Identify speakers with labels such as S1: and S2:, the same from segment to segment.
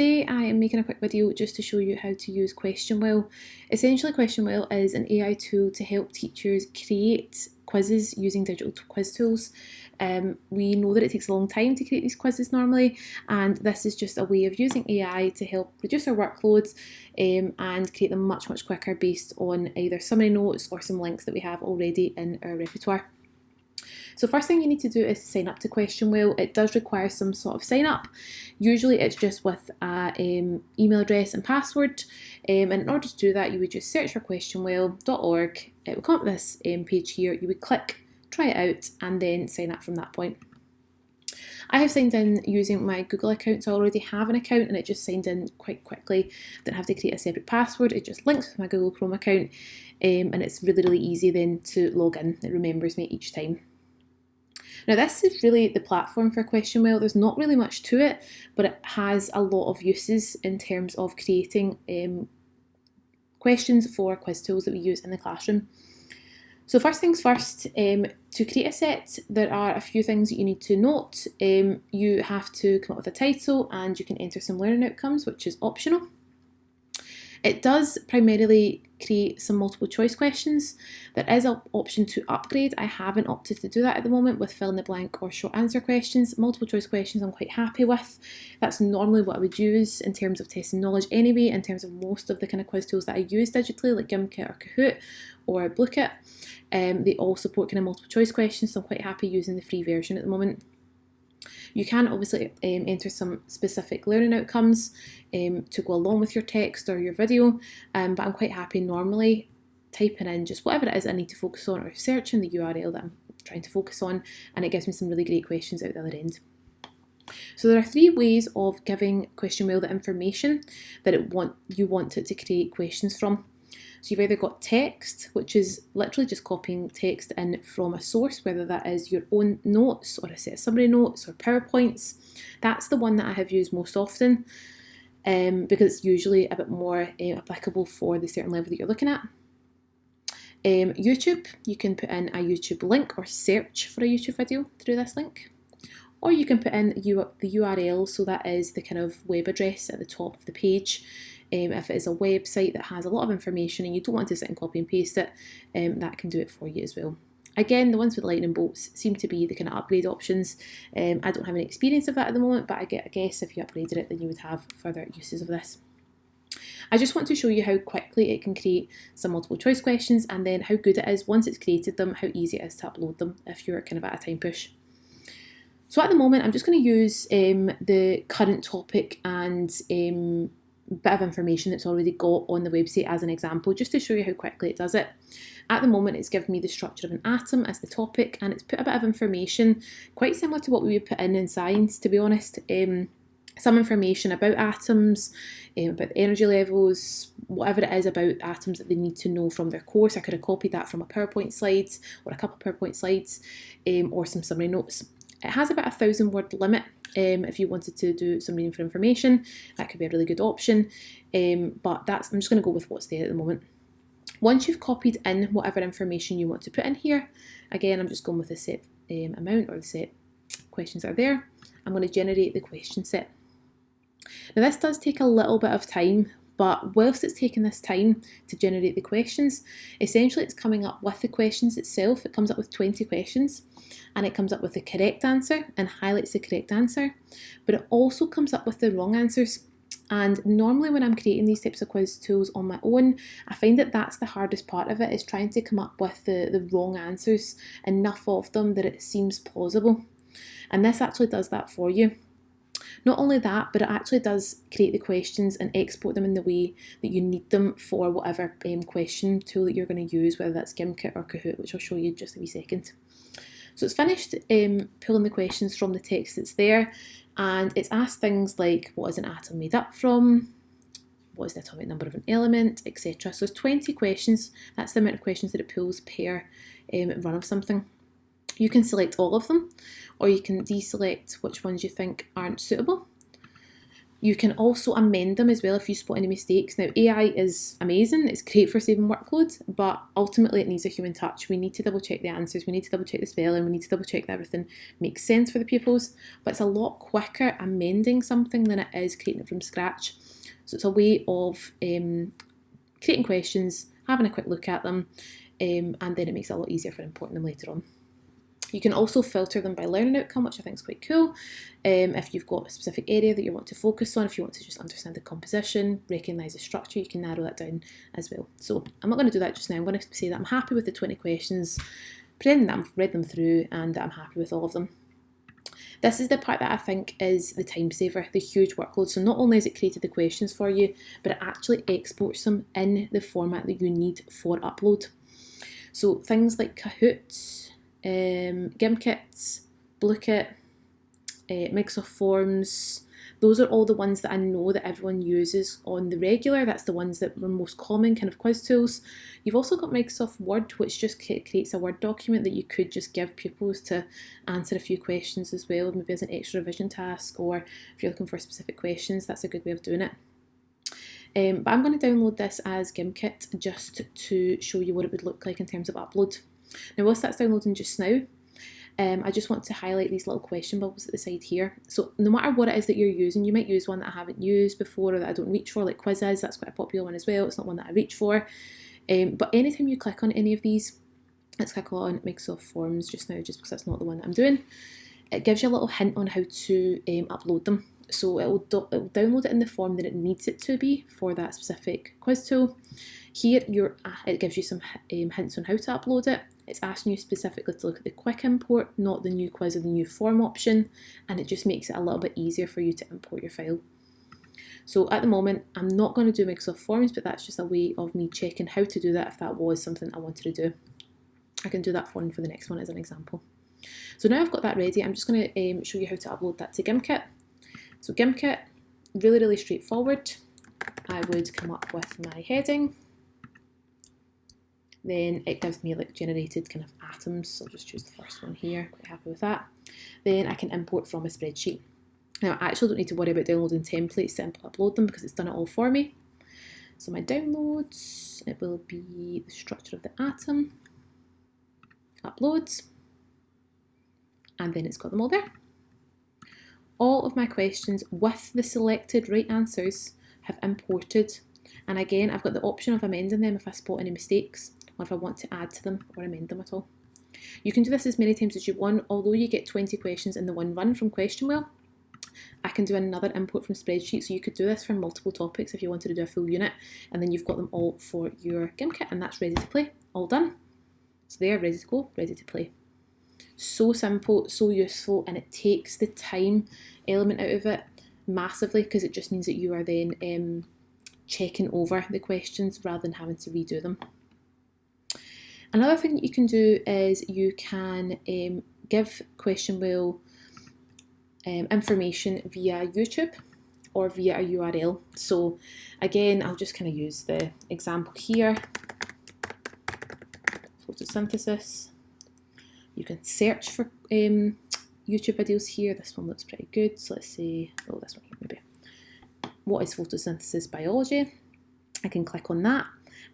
S1: Today I am making a quick video just to show you how to use Questionwell. Essentially, Questionwell is an AI tool to help teachers create quizzes using digital quiz tools. We know that it takes a long time to create these quizzes normally, and this is just a way of using AI to help reduce our workloads and create them much quicker based on either summary notes or some links that we have already in our repertoire. So first thing you need to do is sign up to Questionwell. It does require some sort of sign up. Usually it's just with an email address and password. And in order to do that, you would just search for questionwell.org. It will come up with this page here. You would click, try it out, and then sign up from that point. I have signed in using my Google account, so I already have an account and it just signed in quite quickly. Didn't have to create a separate password, it just links with my Google Chrome account and it's really easy then to log in. It remembers me each time. Now this is really the platform for Questionwell. There's not really much to it, but it has a lot of uses in terms of creating questions for quiz tools that we use in the classroom. So first things first, to create a set, there are a few things that you need to note. You have to come up with a title and you can enter some learning outcomes, which is optional. It does primarily create some multiple choice questions. There is an option to upgrade. I haven't opted to do that at the moment with fill in the blank or short answer questions. Multiple choice questions I'm quite happy with. That's normally what I would use in terms of testing knowledge anyway, in terms of most of the kind of quiz tools that I use digitally, like Gimkit or Kahoot or Bluekit. They all support kind of multiple choice questions, so I'm quite happy using the free version at the moment. You can obviously enter some specific learning outcomes to go along with your text or your video, but I'm quite happy normally typing in just whatever it is I need to focus on or searching the URL that I'm trying to focus on, and it gives me some really great questions out the other end. So there are three ways of giving Questionwell the information that you want it to create questions from. So you've either got text, which is literally just copying text in from a source, whether that is your own notes or a set of summary notes or PowerPoints. That's the one that I have used most often because it's usually a bit more applicable for the certain level that you're looking at. YouTube, you can put in a YouTube link or search for a YouTube video through this link. Or you can put in the URL, so that is the kind of web address at the top of the page. If it is a website that has a lot of information and you don't want to sit and copy and paste it, that can do it for you as well. Again, the ones with lightning bolts seem to be the kind of upgrade options. I don't have any experience of that at the moment, but I guess if you upgraded it, then you would have further uses of this. I just want to show you how quickly it can create some multiple choice questions, and then how good it is once it's created them, how easy it is to upload them if you're kind of at a time push. So at the moment, I'm just going to use the current topic and bit of information that's already got on the website as an example, just to show you how quickly it does it. At the moment, it's given me the structure of an atom as the topic, and it's put a bit of information, quite similar to what we would put in science, to be honest. Some information about atoms, about the energy levels, whatever it is about atoms that they need to know from their course. I could have copied that from a PowerPoint slides or a couple of PowerPoint slides or some summary notes. It has about a 1,000-word limit. If you wanted to do some reading for information, that could be a really good option. But I'm just going to go with what's there at the moment. Once you've copied in whatever information you want to put in here, again, I'm just going with the set amount or the set questions that are there. I'm going to generate the question set. Now this does take a little bit of time, but whilst it's taking this time to generate the questions, essentially it's coming up with the questions itself. It comes up with 20 questions and it comes up with the correct answer and highlights the correct answer, but it also comes up with the wrong answers. And normally when I'm creating these types of quiz tools on my own, I find that that's the hardest part of it, is trying to come up with the wrong answers, enough of them that it seems plausible. And this actually does that for you. Not only that, but it actually does create the questions and export them in the way that you need them for whatever question tool that you're going to use, whether that's Gimkit or Kahoot, which I'll show you in just a wee second. So it's finished pulling the questions from the text that's there, and it's asked things like, what is an atom made up from? What is the atomic number of an element, etc. So there's 20 questions. That's the amount of questions that it pulls per run of something. You can select all of them, or you can deselect which ones you think aren't suitable. You can also amend them as well if you spot any mistakes. Now, AI is amazing, it's great for saving workload, but ultimately it needs a human touch. We need to double check the answers, we need to double check the spelling, we need to double check that everything makes sense for the pupils, but it's a lot quicker amending something than it is creating it from scratch. So it's a way of creating questions, having a quick look at them, and then it makes it a lot easier for importing them later on. You can also filter them by learning outcome, which I think is quite cool. If you've got a specific area that you want to focus on, if you want to just understand the composition, recognise the structure, you can narrow that down as well. So I'm not going to do that just now. I'm going to say that I'm happy with the 20 questions, pretending that I've read them through and that I'm happy with all of them. This is the part that I think is the time saver, the huge workload. So not only has it created the questions for you, but it actually exports them in the format that you need for upload. So things like Kahoot, Gimkit, Bluekit, Microsoft Forms, those are all the ones that I know that everyone uses on the regular. That's the ones that are most common kind of quiz tools. You've also got Microsoft Word, which just creates a Word document that you could just give pupils to answer a few questions as well, maybe as an extra revision task, or if you're looking for specific questions, that's a good way of doing it. But I'm going to download this as Gimkit just to show you what it would look like in terms of upload. Now, whilst that's downloading just now, I just want to highlight these little question bubbles at the side here. So no matter what it is that you're using, you might use one that I haven't used before or that I don't reach for, like quizzes. That's quite a popular one as well. It's not one that I reach for. But anytime you click on any of these, let's click on Microsoft Forms just now, just because that's not the one that I'm doing. It gives you a little hint on how to upload them. So it will download it in the form that it needs it to be for that specific quiz tool. Here, it gives you some hints on how to upload it. It's asking you specifically to look at the quick import, not the new quiz or the new form option, and it just makes it a little bit easier for you to import your file. So at the moment, I'm not going to do Microsoft Forms, but that's just a way of me checking how to do that if that was something I wanted to do. I can do that for the next one as an example. So now I've got that ready, I'm just going to show you how to upload that to Gimkit. So Gimkit, really straightforward. I would come up with my heading. Then it gives me like generated kind of atoms, so I'll just choose the first one here, quite happy with that. Then I can import from a spreadsheet. Now I actually don't need to worry about downloading templates to upload them because it's done it all for me. So my downloads, it will be the structure of the atom, uploads, and then it's got them all there. All of my questions with the selected right answers have imported, and again I've got the option of amending them if I spot any mistakes or if I want to add to them or amend them at all. You can do this as many times as you want. Although you get 20 questions in the one run from Questionwell, I can do another import from spreadsheet, so you could do this for multiple topics if you wanted to do a full unit, and then you've got them all for your Gimkit, and that's ready to play, all done. So they're ready to go, ready to play. So simple, so useful, and it takes the time element out of it massively because it just means that you are then checking over the questions rather than having to redo them. Another thing that you can do is you can give Questionwell information via YouTube or via a URL. So again, I'll just kind of use the example here, photosynthesis. You can search for YouTube videos here. This one looks pretty good. So let's see, oh, this one here maybe. What is photosynthesis biology? I can click on that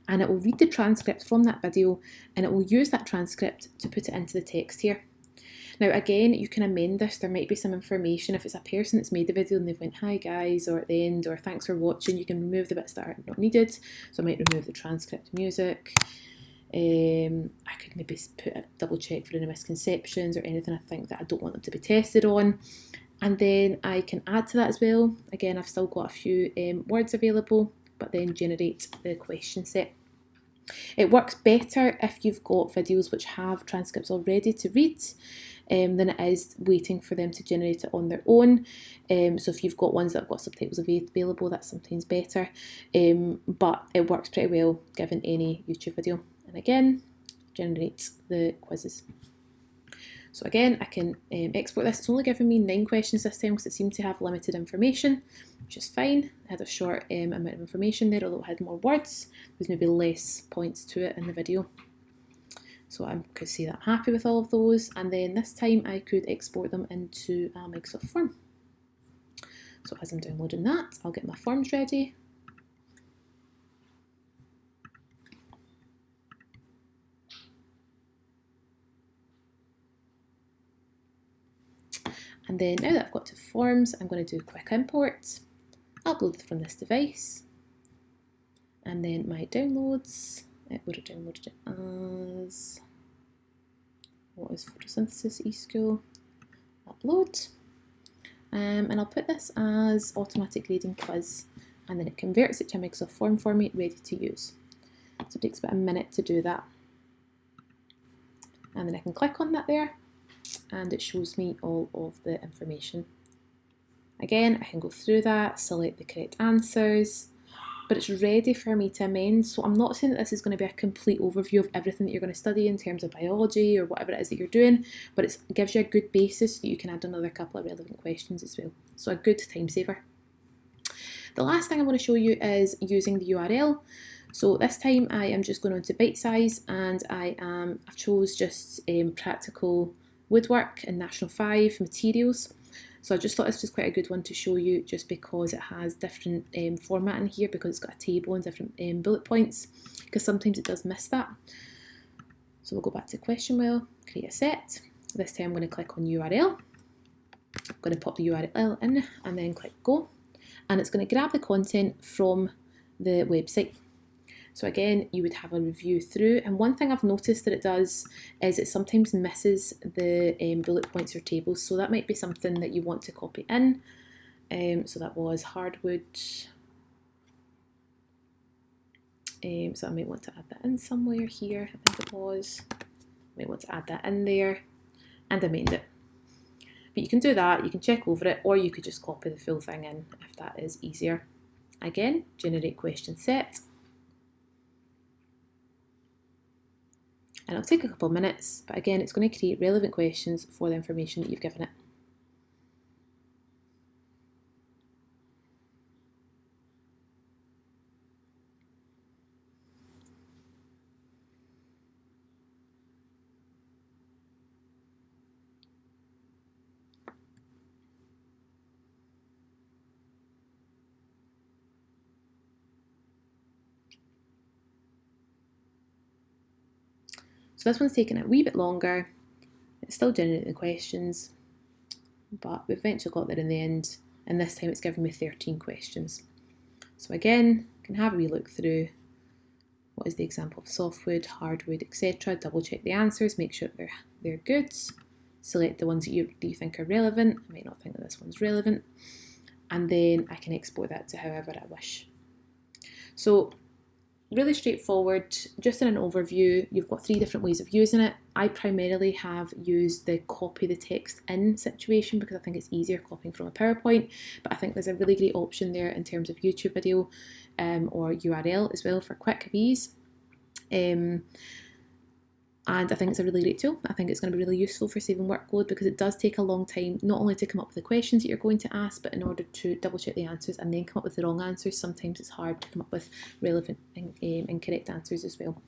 S1: and it will read the transcript from that video and it will use that transcript to put it into the text here. Now again, you can amend this. There might be some information. If it's a person that's made the video and they've went, hi guys, or at the end, or thanks for watching, you can remove the bits that are not needed. So I might remove the transcript music. I could maybe put a double check for any misconceptions or anything I think that I don't want them to be tested on. And then I can add to that as well. Again, I've still got a few words available, but then generate the question set. It works better if you've got videos which have transcripts already to read than it is waiting for them to generate it on their own. So if you've got ones that have got subtitles available, that's sometimes better. But it works pretty well given any YouTube video. And again, generates the quizzes. So again, I can export this. It's only giving me 9 questions this time because it seemed to have limited information, which is fine. It had a short amount of information there, although it had more words. There's maybe less points to it in the video. So I could say that I'm happy with all of those. And then this time I could export them into a Microsoft form. So as I'm downloading that, I'll get my forms ready. And then now that I've got to forms, I'm going to do quick import, upload from this device, and then my downloads, it would have downloaded it as, what is photosynthesis eSchool, upload, and I'll put this as automatic grading quiz, and then it converts it to a Microsoft form format ready to use. So it takes about a minute to do that. And then I can click on that there, and it shows me all of the information. Again, I can go through that, select the correct answers, but it's ready for me to amend. So I'm not saying that this is going to be a complete overview of everything that you're going to study in terms of biology or whatever it is that you're doing, but it gives you a good basis so you can add another couple of relevant questions as well. So a good time saver. The last thing I want to show you is using the URL. So this time I am just going on to bite size, and I've chose just practical woodwork and National 5 materials. So I just thought this was quite a good one to show you, just because it has different formatting here, because it's got a table and different bullet points, because sometimes it does miss that. So we'll go back to Questionwell, create a set. This time I'm going to click on URL. I'm going to pop the URL in and then click go. And it's going to grab the content from the website. So again, you would have a review through, and one thing I've noticed that it does is it sometimes misses the bullet points or tables, so that might be something that you want to copy in. So that was hardwood, so I might want to add that in somewhere here, I think it was. Might want to add that in there and amend it. But you can do that, you can check over it, or you could just copy the full thing in if that is easier. Again, generate question set. And it'll take a couple of minutes, but again, it's going to create relevant questions for the information that you've given it. So this one's taken a wee bit longer. It's still generating the questions, but we've eventually got there in the end, and this time it's given me 13 questions. So again, can have a wee look through what is the example of softwood, hardwood, etc. Double check the answers, make sure they're good. Select the ones that you think are relevant. I might not think that this one's relevant. And then I can export that to however I wish. So really straightforward, just in an overview, you've got 3 different ways of using it. I primarily have used the copy the text in situation because I think it's easier copying from a PowerPoint, but I think there's a really great option there in terms of YouTube video or URL as well for quick ease. And I think it's a really great tool. I think it's going to be really useful for saving workload, because it does take a long time, not only to come up with the questions that you're going to ask, but in order to double check the answers and then come up with the wrong answers, sometimes it's hard to come up with relevant and correct answers as well.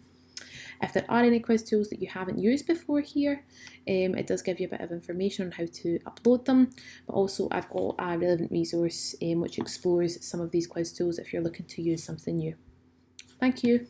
S1: If there are any quiz tools that you haven't used before here, it does give you a bit of information on how to upload them, but also I've got a relevant resource which explores some of these quiz tools if you're looking to use something new. Thank you.